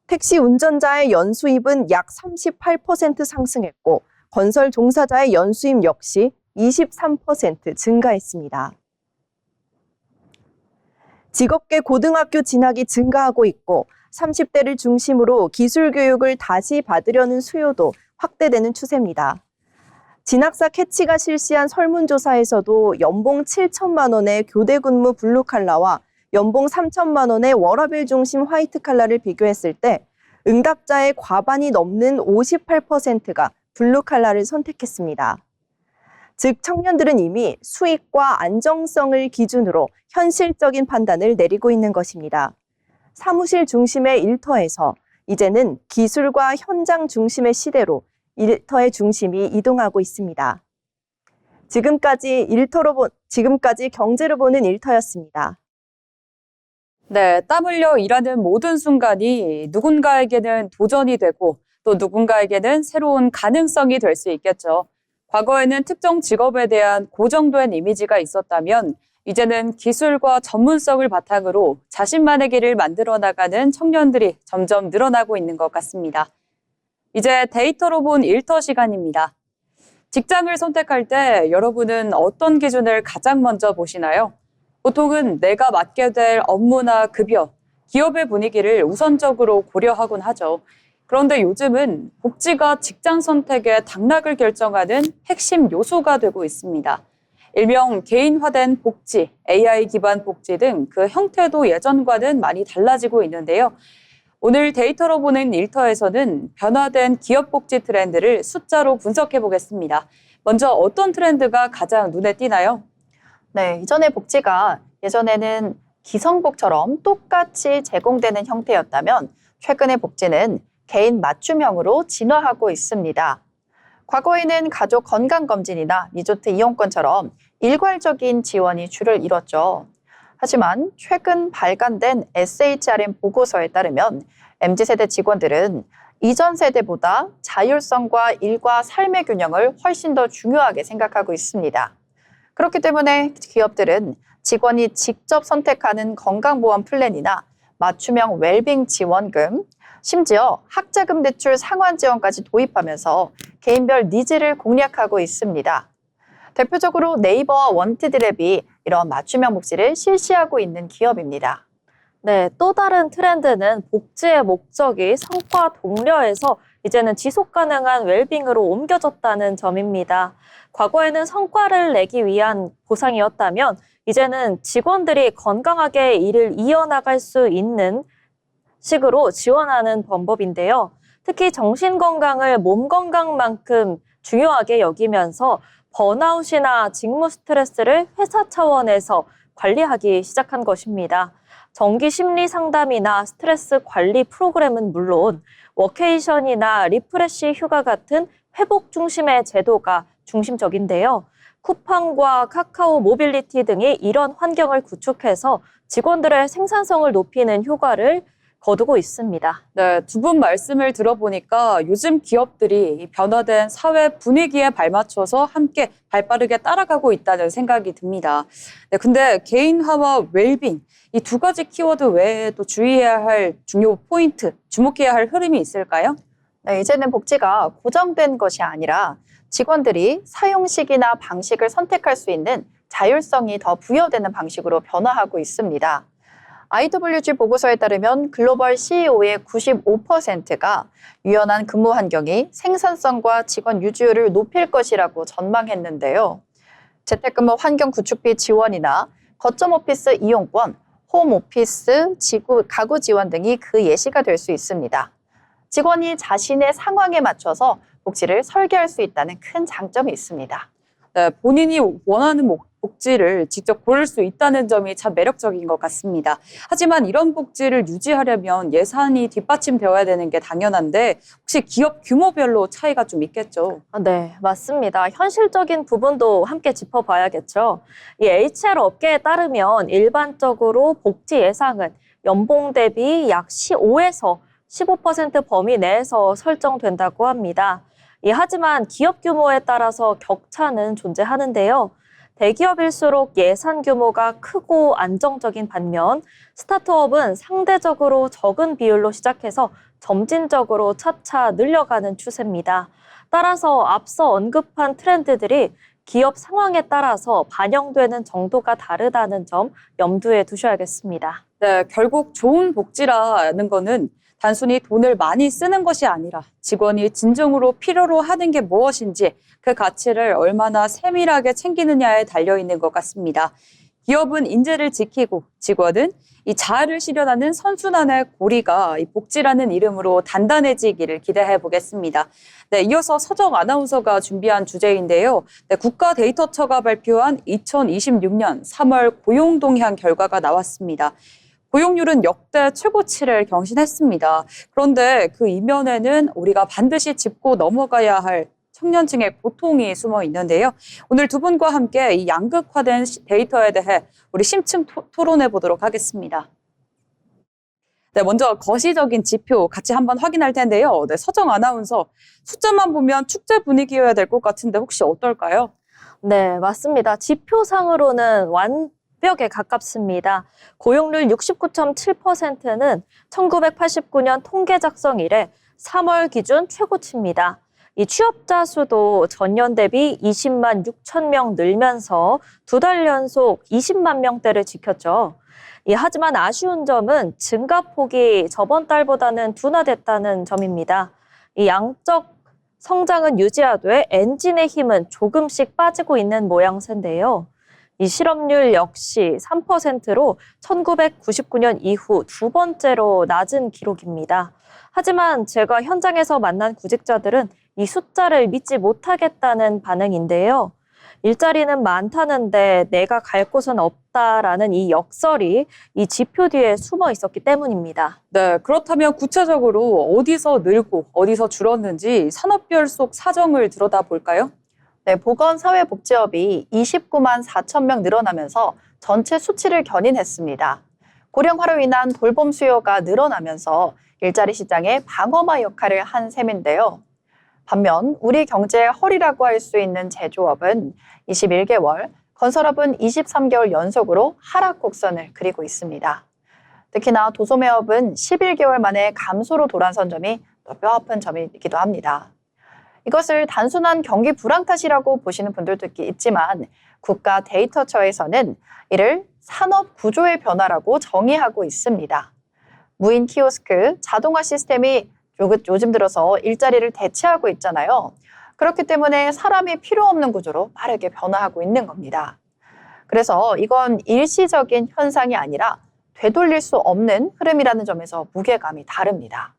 Speaker 6: 택시 운전자의 연수입은 약 38% 상승했고 건설 종사자의 연수입 역시 23% 증가했습니다. 직업계 고등학교 진학이 증가하고 있고 30대를 중심으로 기술 교육을 다시 받으려는 수요도 확대되는 추세입니다. 진학사 캐치가 실시한 설문조사에서도 연봉 7천만 원의 교대 근무 블루칼라와 연봉 3천만 원의 워라밸 중심 화이트칼라를 비교했을 때 응답자의 과반이 넘는 58%가 블루칼라를 선택했습니다. 즉, 청년들은 이미 수익과 안정성을 기준으로 현실적인 판단을 내리고 있는 것입니다. 사무실 중심의 일터에서 이제는 기술과 현장 중심의 시대로 일터의 중심이 이동하고 있습니다. 지금까지 경제로 보는 일터였습니다.
Speaker 1: 네, 땀 흘려 일하는 모든 순간이 누군가에게는 도전이 되고 또 누군가에게는 새로운 가능성이 될 수 있겠죠. 과거에는 특정 직업에 대한 고정된 이미지가 있었다면 이제는 기술과 전문성을 바탕으로 자신만의 길을 만들어 나가는 청년들이 점점 늘어나고 있는 것 같습니다. 이제 데이터로 본 일터 시간입니다. 직장을 선택할 때 여러분은 어떤 기준을 가장 먼저 보시나요? 보통은 내가 맡게 될 업무나 급여, 기업의 분위기를 우선적으로 고려하곤 하죠. 그런데 요즘은 복지가 직장 선택의 당락을 결정하는 핵심 요소가 되고 있습니다. 일명 개인화된 복지, AI 기반 복지 등 그 형태도 예전과는 많이 달라지고 있는데요. 오늘 데이터로 보는 일터에서는 변화된 기업 복지 트렌드를 숫자로 분석해 보겠습니다. 먼저 어떤 트렌드가 가장 눈에 띄나요?
Speaker 2: 네, 이전의 복지가 예전에는 기성복처럼 똑같이 제공되는 형태였다면 최근의 복지는 개인 맞춤형으로 진화하고 있습니다. 과거에는 가족 건강검진이나 리조트 이용권처럼 일괄적인 지원이 주를 이뤘죠. 하지만 최근 발간된 SHRM 보고서에 따르면 MZ세대 직원들은 이전 세대보다 자율성과 일과 삶의 균형을 훨씬 더 중요하게 생각하고 있습니다. 그렇기 때문에 기업들은 직원이 직접 선택하는 건강보험 플랜이나 맞춤형 웰빙 지원금, 심지어 학자금 대출 상환 지원까지 도입하면서 개인별 니즈를 공략하고 있습니다. 대표적으로 네이버와 원티드랩이 이런 맞춤형 복지를 실시하고 있는 기업입니다.
Speaker 3: 네, 또 다른 트렌드는 복지의 목적이 성과 독려에서 이제는 지속 가능한 웰빙으로 옮겨졌다는 점입니다. 과거에는 성과를 내기 위한 보상이었다면 이제는 직원들이 건강하게 일을 이어나갈 수 있는 식으로 지원하는 방법인데요. 특히 정신 건강을 몸 건강만큼 중요하게 여기면서 번아웃이나 직무 스트레스를 회사 차원에서 관리하기 시작한 것입니다. 정기 심리 상담이나 스트레스 관리 프로그램은 물론 워케이션이나 리프레시 휴가 같은 회복 중심의 제도가 중심적인데요. 쿠팡과 카카오 모빌리티 등이 이런 환경을 구축해서 직원들의 생산성을 높이는 효과를 거두고 있습니다.
Speaker 1: 네, 두 분 말씀을 들어보니까 요즘 기업들이 변화된 사회 분위기에 발맞춰서 함께 발빠르게 따라가고 있다는 생각이 듭니다. 네, 근데 개인화와 웰빙, 이 두 가지 키워드 외에 또 주의해야 할 중요 포인트, 주목해야 할 흐름이 있을까요?
Speaker 2: 네, 이제는 복지가 고정된 것이 아니라 직원들이 사용식이나 방식을 선택할 수 있는 자율성이 더 부여되는 방식으로 변화하고 있습니다. IWG 보고서에 따르면 글로벌 CEO의 95%가 유연한 근무 환경이 생산성과 직원 유지율을 높일 것이라고 전망했는데요. 재택근무 환경 구축비 지원이나 거점 오피스 이용권, 홈 오피스, 가구 지원 등이 그 예시가 될 수 있습니다. 직원이 자신의 상황에 맞춰서 복지를 설계할 수 있다는 큰 장점이 있습니다.
Speaker 1: 네, 본인이 원하는 복지를 직접 고를 수 있다는 점이 참 매력적인 것 같습니다. 하지만 이런 복지를 유지하려면 예산이 뒷받침되어야 되는 게 당연한데 혹시 기업 규모별로 차이가 좀 있겠죠?
Speaker 3: 네, 맞습니다. 현실적인 부분도 함께 짚어봐야겠죠. 이 HR 업계에 따르면 일반적으로 복지 예상은 연봉 대비 약 5에서 15% 범위 내에서 설정된다고 합니다. 하지만 기업 규모에 따라서 격차는 존재하는데요. 대기업일수록 예산 규모가 크고 안정적인 반면 스타트업은 상대적으로 적은 비율로 시작해서 점진적으로 차차 늘려가는 추세입니다. 따라서 앞서 언급한 트렌드들이 기업 상황에 따라서 반영되는 정도가 다르다는 점 염두에 두셔야겠습니다.
Speaker 1: 네, 결국 좋은 복지라는 거는 단순히 돈을 많이 쓰는 것이 아니라 직원이 진정으로 필요로 하는 게 무엇인지 그 가치를 얼마나 세밀하게 챙기느냐에 달려있는 것 같습니다. 기업은 인재를 지키고 직원은 이 자아를 실현하는 선순환의 고리가 이 복지라는 이름으로 단단해지기를 기대해 보겠습니다. 네, 이어서 서정 아나운서가 준비한 주제인데요. 네, 국가데이터처가 발표한 2026년 3월 고용동향 결과가 나왔습니다. 고용률은 역대 최고치를 경신했습니다. 그런데 그 이면에는 우리가 반드시 짚고 넘어가야 할 청년층의 고통이 숨어 있는데요. 오늘 두 분과 함께 이 양극화된 데이터에 대해 우리 심층 토론해 보도록 하겠습니다. 네, 먼저 거시적인 지표 같이 한번 확인할 텐데요. 네, 서정 아나운서, 숫자만 보면 축제 분위기여야 될 것 같은데 혹시 어떨까요?
Speaker 3: 네, 맞습니다. 지표상으로는 완벽에 가깝습니다. 고용률 69.7%는 1989년 통계 작성 이래 3월 기준 최고치입니다. 이 취업자 수도 전년 대비 20만 6천 명 늘면서 2달 연속 20만 명대를 지켰죠. 하지만 아쉬운 점은 증가폭이 저번 달보다는 둔화됐다는 점입니다. 이 양적 성장은 유지하되 엔진의 힘은 조금씩 빠지고 있는 모양새인데요. 이 실업률 역시 3%로 1999년 이후 두 번째로 낮은 기록입니다. 하지만 제가 현장에서 만난 구직자들은 이 숫자를 믿지 못하겠다는 반응인데요. 일자리는 많다는데 내가 갈 곳은 없다라는 이 역설이 이 지표 뒤에 숨어 있었기 때문입니다.
Speaker 1: 네, 그렇다면 구체적으로 어디서 늘고 어디서 줄었는지 산업별 속 사정을 들여다볼까요?
Speaker 2: 네, 보건사회복지업이 29만 4천 명 늘어나면서 전체 수치를 견인했습니다. 고령화로 인한 돌봄 수요가 늘어나면서 일자리 시장의 방어막 역할을 한 셈인데요. 반면 우리 경제의 허리라고 할 수 있는 제조업은 21개월, 건설업은 23개월 연속으로 하락 곡선을 그리고 있습니다. 특히나 도소매업은 11개월 만에 감소로 돌아선 점이 또 뼈아픈 점이기도 합니다. 이것을 단순한 경기 불황 탓이라고 보시는 분들도 있지만 국가데이터처에서는 이를 산업 구조의 변화라고 정의하고 있습니다. 무인 키오스크, 자동화 시스템이 요즘 들어서 일자리를 대체하고 있잖아요. 그렇기 때문에 사람이 필요 없는 구조로 빠르게 변화하고 있는 겁니다. 그래서 이건 일시적인 현상이 아니라 되돌릴 수 없는 흐름이라는 점에서 무게감이 다릅니다.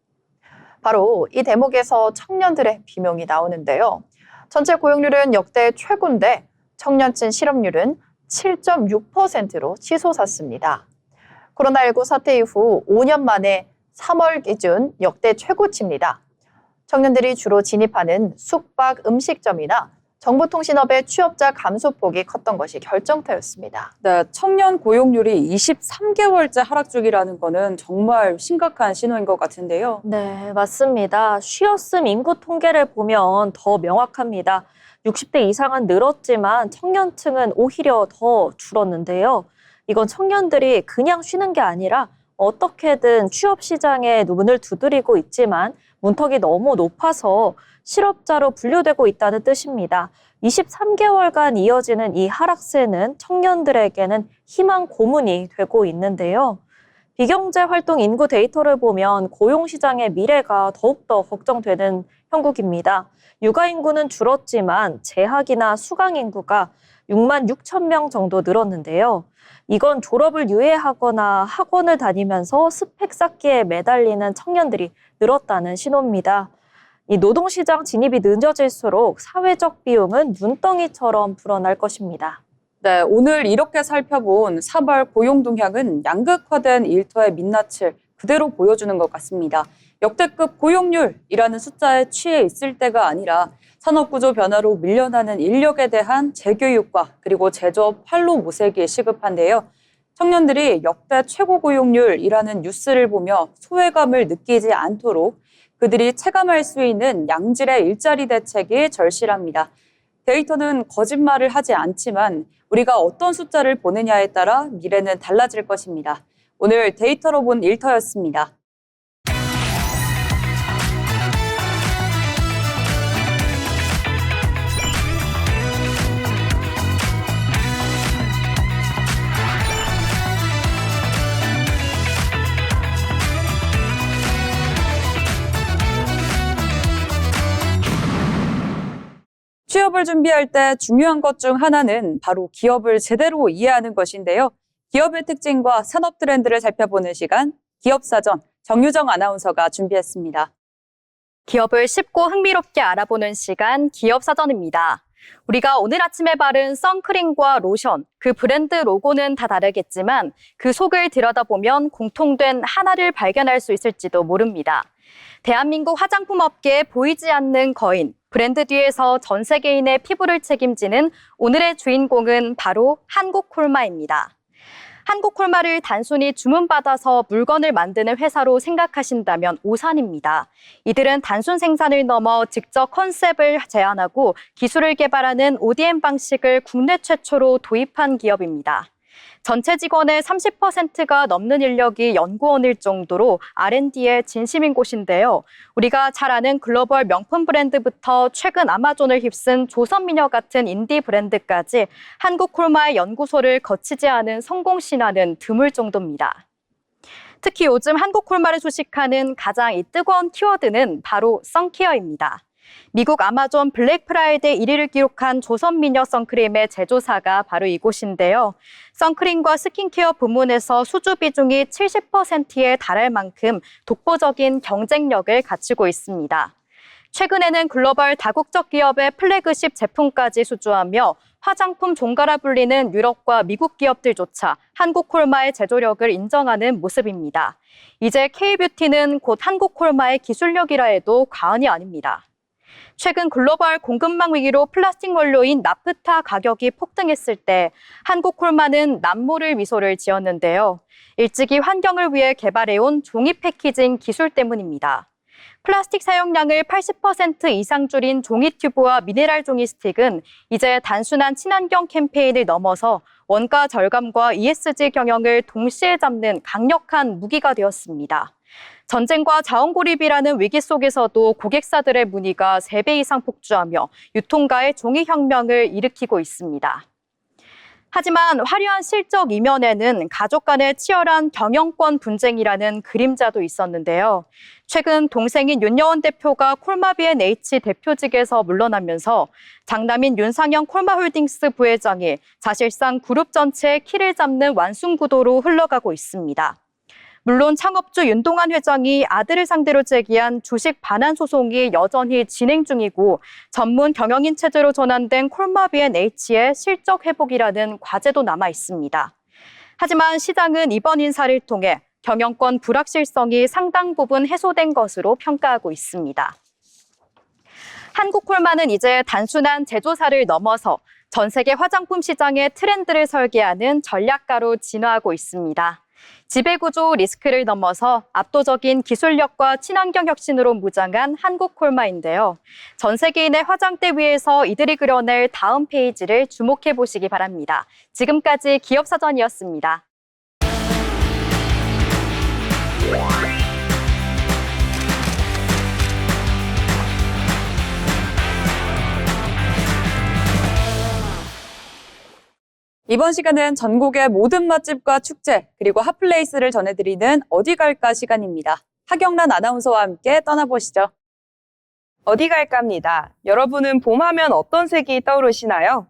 Speaker 2: 바로 이 대목에서 청년들의 비명이 나오는데요. 전체 고용률은 역대 최고인데 청년층 실업률은 7.6%로 치솟았습니다. 코로나19 사태 이후 5년 만에 3월 기준 역대 최고치입니다. 청년들이 주로 진입하는 숙박 음식점이나 정보통신업의 취업자 감소폭이 컸던 것이 결정타였습니다.
Speaker 1: 네, 청년 고용률이 23개월째 하락 중이라는 거는 정말 심각한 신호인 것 같은데요.
Speaker 3: 네, 맞습니다. 쉬었음 인구 통계를 보면 더 명확합니다. 60대 이상은 늘었지만 청년층은 오히려 더 줄었는데요. 이건 청년들이 그냥 쉬는 게 아니라 어떻게든 취업 시장에 문을 두드리고 있지만 문턱이 너무 높아서 실업자로 분류되고 있다는 뜻입니다. 23개월간 이어지는 이 하락세는 청년들에게는 희망 고문이 되고 있는데요. 비경제 활동 인구 데이터를 보면 고용시장의 미래가 더욱더 걱정되는 형국입니다. 육아 인구는 줄었지만 재학이나 수강 인구가 6만 6천 명 정도 늘었는데요. 이건 졸업을 유예하거나 학원을 다니면서 스펙 쌓기에 매달리는 청년들이 늘었다는 신호입니다. 이 노동시장 진입이 늦어질수록 사회적 비용은 눈덩이처럼 불어날 것입니다.
Speaker 1: 네, 오늘 이렇게 살펴본 사발 고용 동향은 양극화된 일터의 민낯을 그대로 보여주는 것 같습니다. 역대급 고용률이라는 숫자에 취해 있을 때가 아니라 산업구조 변화로 밀려나는 인력에 대한 재교육과 그리고 제조업 활로 모색이 시급한데요. 청년들이 역대 최고 고용률이라는 뉴스를 보며 소외감을 느끼지 않도록 그들이 체감할 수 있는 양질의 일자리 대책이 절실합니다. 데이터는 거짓말을 하지 않지만 우리가 어떤 숫자를 보느냐에 따라 미래는 달라질 것입니다. 오늘 데이터로 본 일터였습니다. 취업을 준비할 때 중요한 것 중 하나는 바로 기업을 제대로 이해하는 것인데요. 기업의 특징과 산업 트렌드를 살펴보는 시간, 기업사전 정유정 아나운서가 준비했습니다.
Speaker 7: 기업을 쉽고 흥미롭게 알아보는 시간, 기업사전입니다. 우리가 오늘 아침에 바른 선크림과 로션, 그 브랜드 로고는 다 다르겠지만 그 속을 들여다보면 공통된 하나를 발견할 수 있을지도 모릅니다. 대한민국 화장품 업계에 보이지 않는 거인, 브랜드 뒤에서 전 세계인의 피부를 책임지는 오늘의 주인공은 바로 한국콜마입니다. 한국콜마를 단순히 주문받아서 물건을 만드는 회사로 생각하신다면 오산입니다. 이들은 단순 생산을 넘어 직접 컨셉을 제안하고 기술을 개발하는 ODM 방식을 국내 최초로 도입한 기업입니다. 전체 직원의 30%가 넘는 인력이 연구원일 정도로 R&D에 진심인 곳인데요. 우리가 잘 아는 글로벌 명품 브랜드부터 최근 아마존을 휩쓴 조선미녀 같은 인디 브랜드까지 한국콜마의 연구소를 거치지 않은 성공 신화는 드물 정도입니다. 특히 요즘 한국콜마를 소식하는 가장 뜨거운 키워드는 바로 선케어입니다. 미국 아마존 블랙 프라이데이 1위를 기록한 조선미녀 선크림의 제조사가 바로 이곳인데요. 선크림과 스킨케어 부문에서 수주 비중이 70%에 달할 만큼 독보적인 경쟁력을 갖추고 있습니다. 최근에는 글로벌 다국적 기업의 플래그십 제품까지 수주하며 화장품 종가라 불리는 유럽과 미국 기업들조차 한국콜마의 제조력을 인정하는 모습입니다. 이제 K뷰티는 곧 한국콜마의 기술력이라 해도 과언이 아닙니다. 최근 글로벌 공급망 위기로 플라스틱 원료인 나프타 가격이 폭등했을 때 한국콜마는 남모를 미소를 지었는데요. 일찍이 환경을 위해 개발해온 종이 패키징 기술 때문입니다. 플라스틱 사용량을 80% 이상 줄인 종이 튜브와 미네랄 종이 스틱은 이제 단순한 친환경 캠페인을 넘어서 원가 절감과 ESG 경영을 동시에 잡는 강력한 무기가 되었습니다. 전쟁과 자원 고립이라는 위기 속에서도 고객사들의 문의가 3배 이상 폭주하며 유통가의 종이혁명을 일으키고 있습니다. 하지만 화려한 실적 이면에는 가족 간의 치열한 경영권 분쟁이라는 그림자도 있었는데요. 최근 동생인 윤여원 대표가 콜마 B&H 대표직에서 물러나면서 장남인 윤상현 콜마홀딩스 부회장이 사실상 그룹 전체의 키를 잡는 완순구도로 흘러가고 있습니다. 물론 창업주 윤동환 회장이 아들을 상대로 제기한 주식 반환 소송이 여전히 진행 중이고 전문 경영인 체제로 전환된 콜마 B&H의 실적 회복이라는 과제도 남아 있습니다. 하지만 시장은 이번 인사를 통해 경영권 불확실성이 상당 부분 해소된 것으로 평가하고 있습니다. 한국콜마는 이제 단순한 제조사를 넘어서 전 세계 화장품 시장의 트렌드를 설계하는 전략가로 진화하고 있습니다. 지배구조 리스크를 넘어서 압도적인 기술력과 친환경 혁신으로 무장한 한국콜마인데요. 전 세계인의 화장대 위에서 이들이 그려낼 다음 페이지를 주목해 보시기 바랍니다. 지금까지 기업사전이었습니다.
Speaker 1: 이번 시간은 전국의 모든 맛집과 축제 그리고 핫플레이스를 전해드리는 어디 갈까 시간입니다. 하경란 아나운서와 함께 떠나보시죠.
Speaker 8: 어디 갈까입니다. 여러분은 봄하면 어떤 색이 떠오르시나요?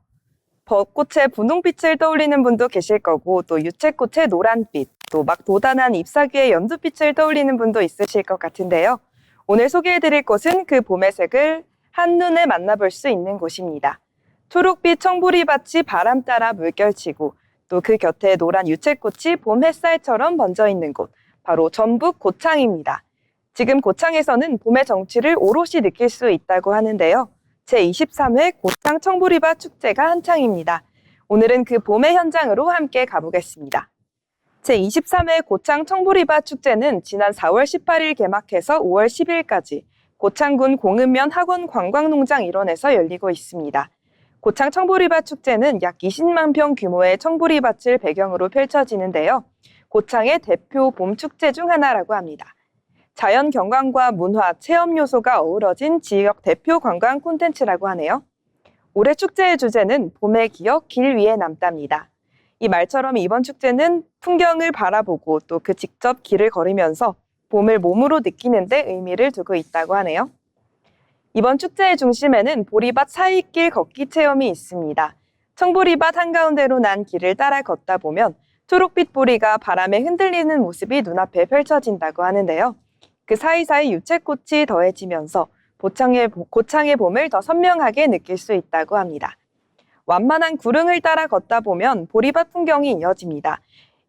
Speaker 8: 벚꽃의 분홍빛을 떠올리는 분도 계실 거고 또 유채꽃의 노란빛, 또 막 돋아난 잎사귀의 연두빛을 떠올리는 분도 있으실 것 같은데요. 오늘 소개해드릴 곳은 그 봄의 색을 한눈에 만나볼 수 있는 곳입니다. 초록빛 청보리밭이 바람 따라 물결치고 또 그 곁에 노란 유채꽃이 봄 햇살처럼 번져 있는 곳, 바로 전북 고창입니다. 지금 고창에서는 봄의 정취를 오롯이 느낄 수 있다고 하는데요. 제23회 고창 청보리밭 축제가 한창입니다. 오늘은 그 봄의 현장으로 함께 가보겠습니다. 제23회 고창 청보리밭 축제는 지난 4월 18일 개막해서 5월 10일까지 고창군 공읍면 학원 관광농장 일원에서 열리고 있습니다. 고창 청보리밭 축제는 약 20만 평 규모의 청보리밭을 배경으로 펼쳐지는데요. 고창의 대표 봄 축제 중 하나라고 합니다. 자연 경관과 문화, 체험 요소가 어우러진 지역 대표 관광 콘텐츠라고 하네요. 올해 축제의 주제는 봄의 기억 길 위에 남답니다. 이 말처럼 이번 축제는 풍경을 바라보고 또 그 직접 길을 걸으면서 봄을 몸으로 느끼는 데 의미를 두고 있다고 하네요. 이번 축제의 중심에는 보리밭 사이길 걷기 체험이 있습니다. 청보리밭 한가운데로 난 길을 따라 걷다 보면 초록빛 보리가 바람에 흔들리는 모습이 눈앞에 펼쳐진다고 하는데요. 그 사이사이 유채꽃이 더해지면서 고창의 봄을 더 선명하게 느낄 수 있다고 합니다. 완만한 구릉을 따라 걷다 보면 보리밭 풍경이 이어집니다.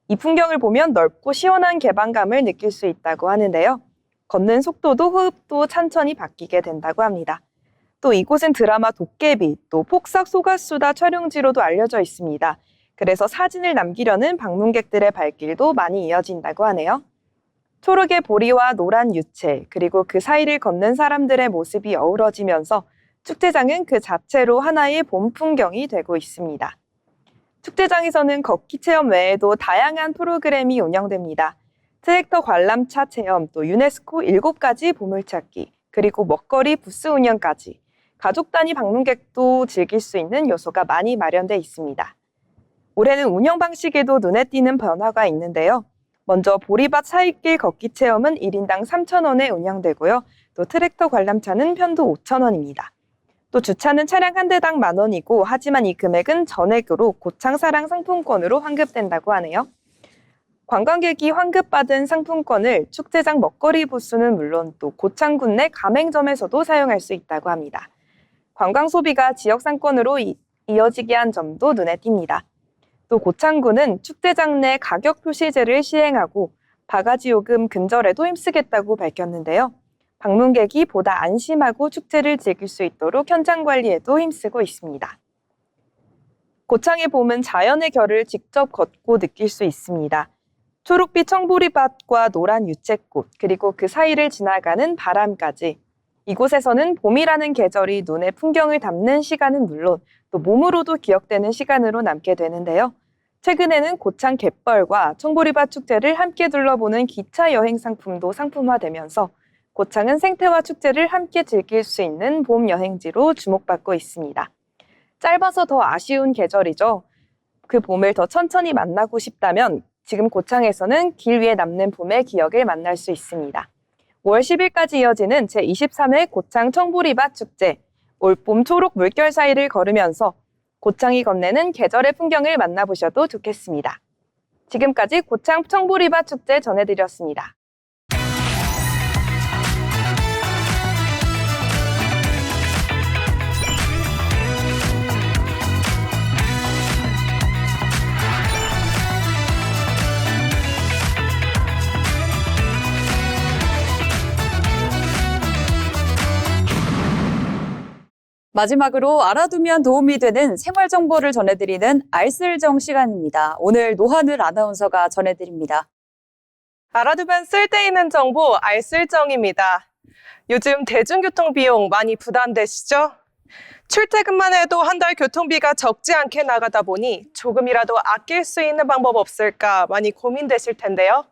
Speaker 8: 이 풍경을 보면 넓고 시원한 개방감을 느낄 수 있다고 하는데요. 걷는 속도도 호흡도 천천히 바뀌게 된다고 합니다. 또 이곳은 드라마 도깨비, 또 폭삭 소가수다 촬영지로도 알려져 있습니다. 그래서 사진을 남기려는 방문객들의 발길도 많이 이어진다고 하네요. 초록의 보리와 노란 유채, 그리고 그 사이를 걷는 사람들의 모습이 어우러지면서 축제장은 그 자체로 하나의 봄 풍경이 되고 있습니다. 축제장에서는 걷기 체험 외에도 다양한 프로그램이 운영됩니다. 트랙터 관람차 체험, 또 유네스코 7가지 보물찾기, 그리고 먹거리 부스 운영까지 가족 단위 방문객도 즐길 수 있는 요소가 많이 마련돼 있습니다. 올해는 운영 방식에도 눈에 띄는 변화가 있는데요. 먼저 보리밭 사이길 걷기 체험은 1인당 3,000원에 운영되고요. 또 트랙터 관람차는 편도 5,000원입니다. 또 주차는 차량 한 대당 10,000원이고 하지만 이 금액은 전액으로 고창사랑 상품권으로 환급된다고 하네요. 관광객이 환급받은 상품권을 축제장 먹거리 부스는 물론 또 고창군 내 가맹점에서도 사용할 수 있다고 합니다. 관광 소비가 지역 상권으로 이어지게 한 점도 눈에 띕니다. 또 고창군은 축제장 내 가격 표시제를 시행하고 바가지 요금 근절에도 힘쓰겠다고 밝혔는데요. 방문객이 보다 안심하고 축제를 즐길 수 있도록 현장 관리에도 힘쓰고 있습니다. 고창의 봄은 자연의 결을 직접 걷고 느낄 수 있습니다. 초록빛 청보리밭과 노란 유채꽃, 그리고 그 사이를 지나가는 바람까지 이곳에서는 봄이라는 계절이 눈에 풍경을 담는 시간은 물론 또 몸으로도 기억되는 시간으로 남게 되는데요. 최근에는 고창 갯벌과 청보리밭 축제를 함께 둘러보는 기차 여행 상품도 상품화되면서 고창은 생태와 축제를 함께 즐길 수 있는 봄 여행지로 주목받고 있습니다. 짧아서 더 아쉬운 계절이죠. 그 봄을 더 천천히 만나고 싶다면 지금 고창에서는 길 위에 남는 봄의 기억을 만날 수 있습니다. 5월 10일까지 이어지는 제23회 고창 청보리밭 축제, 올봄 초록 물결 사이를 걸으면서 고창이 건네는 계절의 풍경을 만나보셔도 좋겠습니다. 지금까지 고창 청보리밭 축제 전해드렸습니다.
Speaker 1: 마지막으로 알아두면 도움이 되는 생활 정보를 전해드리는 알쓸정 시간입니다. 오늘 노하늘 아나운서가 전해드립니다.
Speaker 9: 알아두면 쓸데있는 정보 알쓸정입니다. 요즘 대중교통 비용 많이 부담되시죠? 출퇴근만 해도 한 달 교통비가 적지 않게 나가다 보니 조금이라도 아낄 수 있는 방법 없을까 많이 고민되실 텐데요.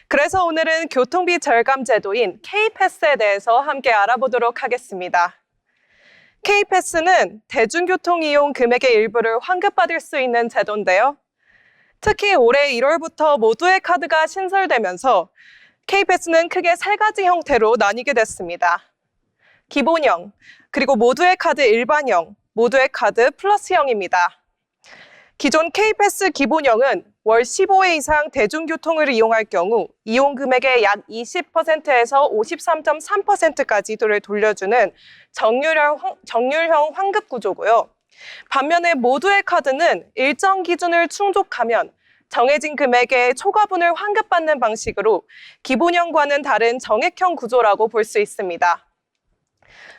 Speaker 9: 그래서 오늘은 교통비 절감 제도인 K패스에 대해서 함께 알아보도록 하겠습니다. K패스는 대중교통 이용 금액의 일부를 환급받을 수 있는 제도인데요. 특히 올해 1월부터 모두의 카드가 신설되면서 K패스는 크게 3가지 형태로 나뉘게 됐습니다. 기본형, 그리고 모두의 카드 일반형, 모두의 카드 플러스형입니다. 기존 K패스 기본형은 월 15회 이상 대중교통을 이용할 경우 이용 금액의 약 20%에서 53.3%까지 돌려주는 정률형 환급 구조고요. 반면에 모두의 카드는 일정 기준을 충족하면 정해진 금액의 초과분을 환급받는 방식으로 기본형과는 다른 정액형 구조라고 볼 수 있습니다.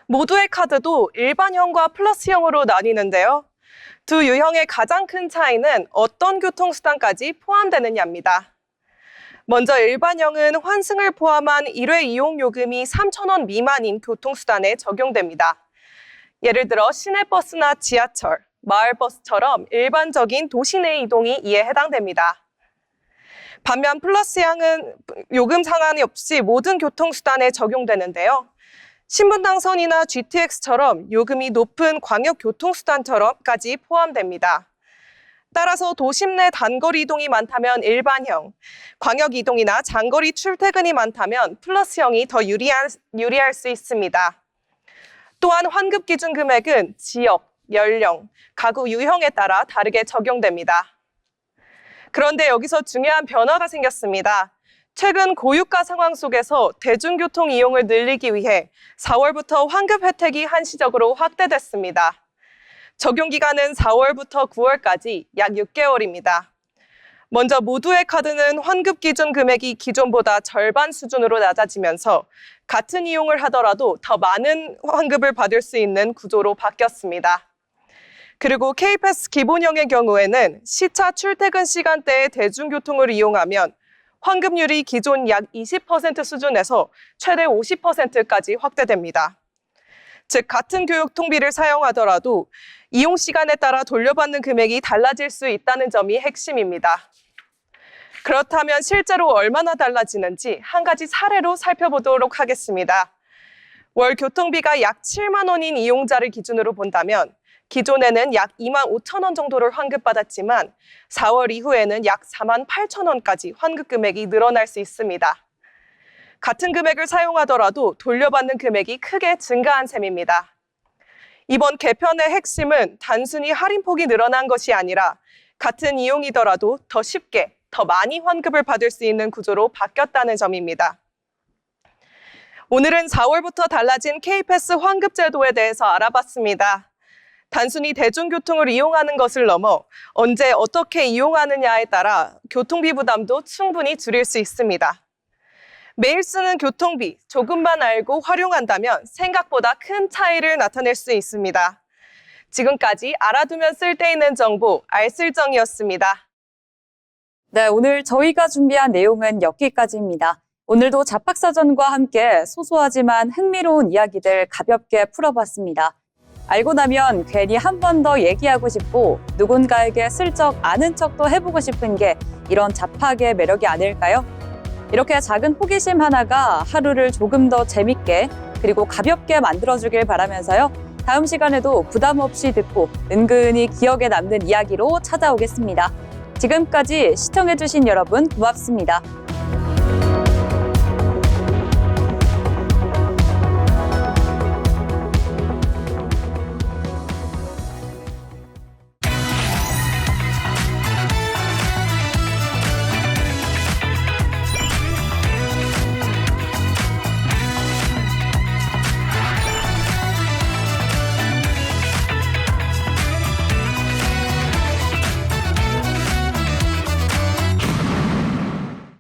Speaker 9: 모두의 카드도 일반형과 플러스형으로 나뉘는데요. 두 유형의 가장 큰 차이는 어떤 교통수단까지 포함되느냐입니다. 먼저 일반형은 환승을 포함한 1회 이용 요금이 3,000원 미만인 교통수단에 적용됩니다. 예를 들어 시내버스나 지하철, 마을버스처럼 일반적인 도시 내 이동이 이에 해당됩니다. 반면 플러스형은 요금 상한이 없이 모든 교통수단에 적용되는데요. 신분당선이나 GTX처럼 요금이 높은 광역교통수단처럼까지 포함됩니다. 따라서 도심 내 단거리 이동이 많다면 일반형, 광역이동이나 장거리 출퇴근이 많다면 플러스형이 더 유리할 수 있습니다. 또한 환급 기준 금액은 지역, 연령, 가구 유형에 따라 다르게 적용됩니다. 그런데 여기서 중요한 변화가 생겼습니다. 최근 고유가 상황 속에서 대중교통 이용을 늘리기 위해 4월부터 환급 혜택이 한시적으로 확대됐습니다. 적용 기간은 4월부터 9월까지 약 6개월입니다. 먼저 모두의 카드는 환급 기준 금액이 기존보다 절반 수준으로 낮아지면서 같은 이용을 하더라도 더 많은 환급을 받을 수 있는 구조로 바뀌었습니다. 그리고 K패스 기본형의 경우에는 시차 출퇴근 시간대에 대중교통을 이용하면 환급률이 기존 약 20% 수준에서 최대 50%까지 확대됩니다. 즉 같은 교통비를 사용하더라도 이용 시간에 따라 돌려받는 금액이 달라질 수 있다는 점이 핵심입니다. 그렇다면 실제로 얼마나 달라지는지 한 가지 사례로 살펴보도록 하겠습니다. 월 교통비가 약 7만 원인 이용자를 기준으로 본다면 기존에는 약 2만 5천 원 정도를 환급받았지만 4월 이후에는 약 4만 8천 원까지 환급 금액이 늘어날 수 있습니다. 같은 금액을 사용하더라도 돌려받는 금액이 크게 증가한 셈입니다. 이번 개편의 핵심은 단순히 할인폭이 늘어난 것이 아니라 같은 이용이더라도 더 쉽게, 더 많이 환급을 받을 수 있는 구조로 바뀌었다는 점입니다. 오늘은 4월부터 달라진 K패스 환급 제도에 대해서 알아봤습니다. 단순히 대중교통을 이용하는 것을 넘어 언제 어떻게 이용하느냐에 따라 교통비 부담도 충분히 줄일 수 있습니다. 매일 쓰는 교통비 조금만 알고 활용한다면 생각보다 큰 차이를 나타낼 수 있습니다. 지금까지 알아두면 쓸데있는 정보 알쓸정이었습니다.
Speaker 1: 네, 오늘 저희가 준비한 내용은 여기까지입니다. 오늘도 잡학사전과 함께 소소하지만 흥미로운 이야기들 가볍게 풀어봤습니다. 알고 나면 괜히 한 번 더 얘기하고 싶고 누군가에게 슬쩍 아는 척도 해보고 싶은 게 이런 잡학의 매력이 아닐까요? 이렇게 작은 호기심 하나가 하루를 조금 더 재밌게 그리고 가볍게 만들어주길 바라면서요. 다음 시간에도 부담 없이 듣고 은근히 기억에 남는 이야기로 찾아오겠습니다. 지금까지 시청해주신 여러분 고맙습니다.